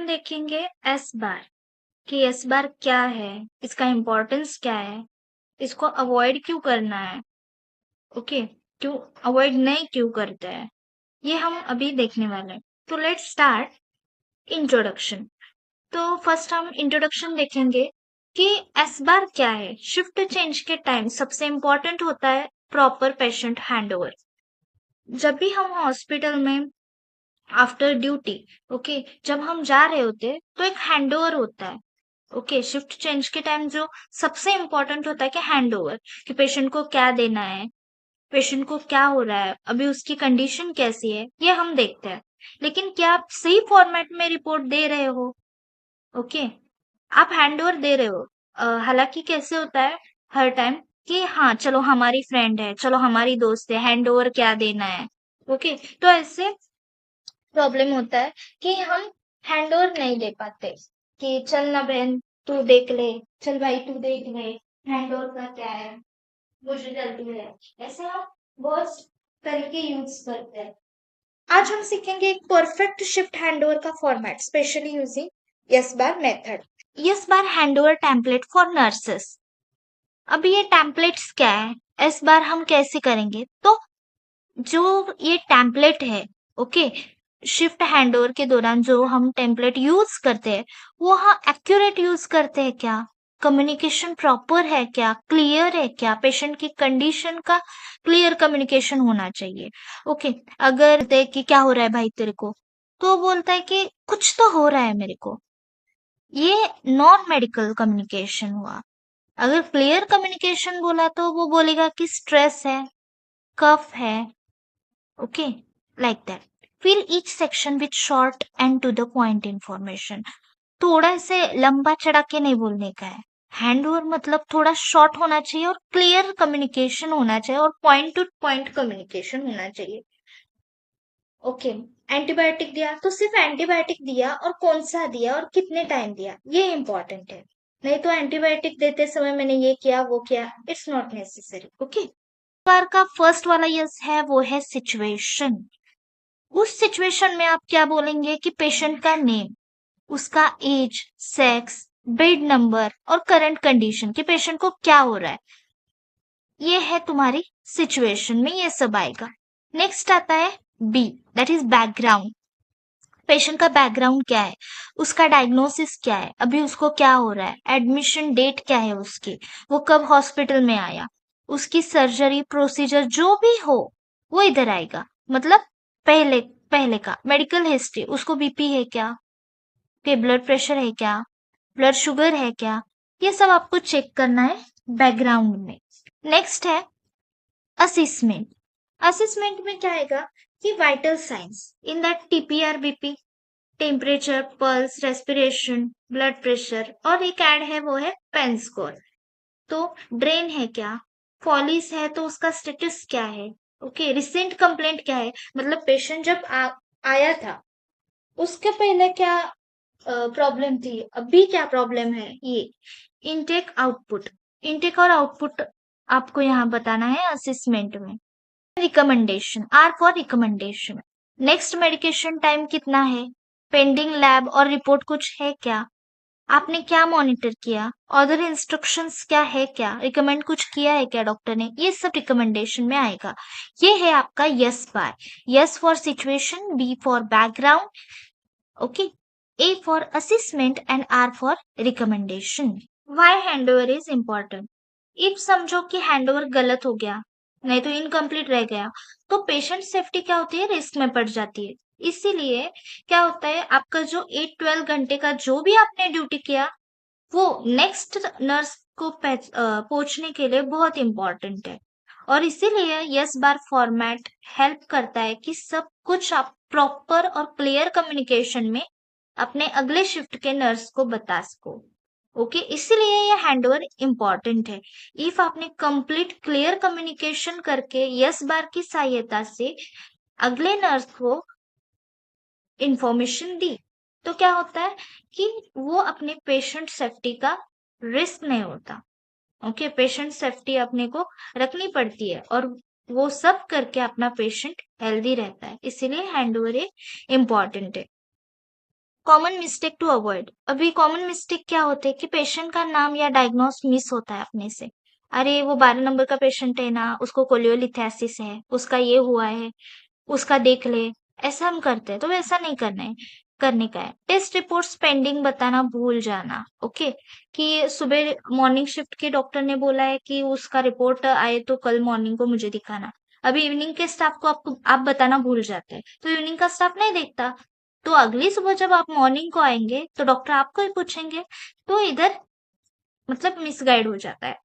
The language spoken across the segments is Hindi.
देखेंगे एस बार कि एस बार क्या है, इसका इम्पोर्टेंस क्या है, इसको अवॉइड क्यों करना है, ओके, क्यों अवॉइड नहीं क्यों करते हैं, ये हम अभी देखने वाले हैं। तो लेट्स स्टार्ट इंट्रोडक्शन। तो फर्स्ट हम इंट्रोडक्शन देखेंगे कि एस बार क्या है। शिफ्ट चेंज के टाइम सबसे इम्पोर्टेंट होता है प्रॉपर पेशेंट हैंडओवर। जब भी हम हॉस्पिटल में आफ्टर ड्यूटी, ओके, जब हम जा रहे होते हैं तो एक हैंडओवर होता है। ओके, शिफ्ट चेंज के टाइम जो सबसे इम्पोर्टेंट होता है कि हैंडओवर, कि पेशेंट को क्या देना है, पेशेंट को क्या हो रहा है, अभी उसकी कंडीशन कैसी है, ये हम देखते हैं। लेकिन क्या आप सही फॉर्मेट में रिपोर्ट दे रहे हो? ओके, आप हैंडओवर दे रहे हो। हालांकि कैसे होता है हर टाइम कि हाँ चलो हमारी फ्रेंड है, चलो हमारी दोस्त है, हैंडओवर क्या देना है। ओके, तो ऐसे प्रॉब्लम होता है कि हम हैंडओवर नहीं दे पाते कि चल ना बहन तू देख ले, चल भाई तू देख ले, हैंडओवर का क्या है, मुझे जल्दी है। ऐसे हम बहुत तरीके यूज करते हैं। आज हम सीखेंगे एक परफेक्ट शिफ्ट हैंडओवर का format, specially using yes bar method. Yes bar handover template for nurses. अब ये टेम्पलेट्स क्या है, इस बार हम कैसे करेंगे? तो जो ये टेम्पलेट है, ओके, शिफ्ट हैंडओवर के दौरान जो हम टेम्पलेट यूज करते हैं वो हाँ एक्यूरेट यूज करते हैं क्या, कम्युनिकेशन प्रॉपर है क्या, क्लियर है क्या, पेशेंट की कंडीशन का क्लियर कम्युनिकेशन होना चाहिए। ओके, अगर देख कि क्या हो रहा है भाई तेरे को, तो बोलता है कि कुछ तो हो रहा है मेरे को, ये नॉन मेडिकल कम्युनिकेशन हुआ। अगर क्लियर कम्युनिकेशन बोला तो वो बोलेगा कि स्ट्रेस है, कफ है, okay, like that. Fill each section with short and to the point information. थोड़ा से लंबा चढ़ा के नहीं बोलने का है। हैंड ओवर मतलब थोड़ा शॉर्ट होना चाहिए और क्लियर कम्युनिकेशन होना चाहिए और पॉइंट टू पॉइंट कम्युनिकेशन होना चाहिए। ओके, एंटीबायोटिक दिया तो सिर्फ एंटीबायोटिक दिया और कौन सा दिया और कितने टाइम दिया, ये इंपॉर्टेंट है। नहीं तो एंटीबायोटिक देते समय मैंने ये किया वो किया, इट्स नॉट नेसेसरी। ओके, बार का फर्स्ट वाला यस है वो है सिचुएशन। उस सिचुएशन में आप क्या बोलेंगे कि पेशेंट का नेम, उसका एज, सेक्स, बेड नंबर और करंट कंडीशन, कि पेशेंट को क्या हो रहा है, ये है तुम्हारी सिचुएशन में, ये सब आएगा। नेक्स्ट आता है B, that is background. Patient का बैकग्राउंड क्या है, उसका डायग्नोसिस क्या है, अभी उसको क्या हो रहा है, एडमिशन डेट क्या है उसकी, वो कब हॉस्पिटल में आया, उसकी सर्जरी प्रोसीजर जो भी हो वो इधर आएगा। मतलब पहले पहले का मेडिकल हिस्ट्री, उसको बीपी है क्या, के ब्लड प्रेशर है क्या, ब्लड शुगर है क्या, ये सब आपको चेक करना है बैकग्राउंड में। नेक्स्ट है असेसमेंट। असेसमेंट में क्या आएगा कि vital science, in that TPR, BP, temperature, pulse, respiration, blood pressure, और एक ऐड है वो है पेन स्कोर। तो ड्रेन है क्या, फॉलिस है तो उसका स्टेटस क्या है, ओके, रिसेंट कंप्लेंट क्या है, मतलब पेशेंट जब आया था उसके पहले क्या प्रॉब्लम थी, अभी क्या प्रॉब्लम है, ये इनटेक आउटपुट। इनटेक और आउटपुट आपको यहाँ बताना है असेसमेंट में। Recommendation, R for recommendation. Next medication time कितना है, पेंडिंग लैब और रिपोर्ट कुछ है क्या, आपने क्या मॉनिटर किया, अदर इंस्ट्रक्शंस क्या है, क्या रिकमेंड कुछ किया है क्या डॉक्टर ने, ये सब रिकमेंडेशन में आएगा। ये है आपका SBAR. S for situation, B for background, okay, A for assessment and R for recommendation. Why handover is important? If समझो कि हैंडओवर गलत हो गया, नहीं तो इनकम्प्लीट रह गया, तो पेशेंट सेफ्टी क्या होती है, रिस्क में पड़ जाती है। इसीलिए क्या होता है, आपका जो 8-12 घंटे का जो भी आपने ड्यूटी किया वो नेक्स्ट नर्स को पहुंचने के लिए बहुत इंपॉर्टेंट है। और इसीलिए यस बार फॉर्मेट हेल्प करता है कि सब कुछ आप प्रॉपर और क्लियर कम्युनिकेशन में अपने अगले शिफ्ट के नर्स को बता सको। ओके, इसीलिए ये हैंडओवर इम्पॉर्टेंट है। इफ आपने कंप्लीट क्लियर कम्युनिकेशन करके यस बार की सहायता से अगले नर्स को इंफॉर्मेशन दी, तो क्या होता है कि वो अपने पेशेंट सेफ्टी का रिस्क नहीं होता। ओके, पेशेंट सेफ्टी अपने को रखनी पड़ती है और वो सब करके अपना पेशेंट हेल्दी रहता है, इसीलिए हैंडओवर इम्पॉर्टेंट है। Common mistake to avoid. अभी कॉमन मिस्टेक क्या होते हैं कि पेशेंट का नाम या डायग्नोस मिस होता है अपने से। अरे वो 12 नंबर का पेशेंट है ना, उसको कोलियोलिथेसिस है, उसका ये हुआ है, उसका देख ले, ऐसा हम करते हैं। तो वैसा नहीं करने का है। टेस्ट रिपोर्ट्स पेंडिंग बताना भूल जाना, ओके, कि सुबह मॉर्निंग शिफ्ट के डॉक्टर ने बोला है कि उसका रिपोर्ट आए तो कल मॉर्निंग को मुझे दिखाना। अभी इवनिंग के स्टाफ को आप बताना भूल जाते हैं, तो इवनिंग का स्टाफ नहीं देखता। तो अगली सुबह जब आप मॉर्निंग को आएंगे तो डॉक्टर आपको ही पूछेंगे। तो इधर मतलब मिसगाइड हो जाता है।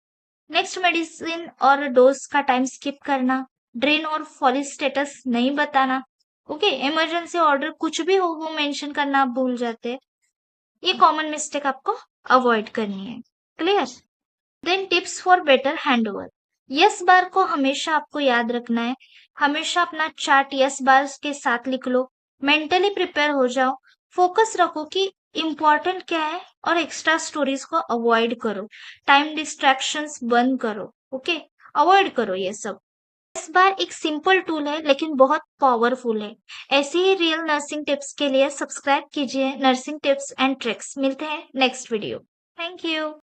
नेक्स्ट मेडिसिन और डोज का टाइम स्किप करना, ड्रेन और फॉली स्टेटस नहीं बताना, ओके, इमरजेंसी ऑर्डर कुछ भी हो वो मेंशन करना आप भूल जाते हैं। ये कॉमन मिस्टेक आपको अवॉइड करनी है। Clear? Then tips for better handover. Yes बार को हमेशा आपको याद रखना है। हमेशा अपना चार्ट यस बार के साथ लिख लो। मेंटली प्रिपेयर हो जाओ। फोकस रखो कि इम्पोर्टेंट क्या है और एक्स्ट्रा स्टोरीज को अवॉइड करो। टाइम डिस्ट्रैक्शंस बंद करो। ओके, अवॉइड करो ये सब। यस बार एक सिंपल टूल है लेकिन बहुत पावरफुल है। ऐसे ही रियल नर्सिंग टिप्स के लिए सब्सक्राइब कीजिए नर्सिंग टिप्स एंड ट्रिक्स। मिलते हैं नेक्स्ट वीडियो। Thank you.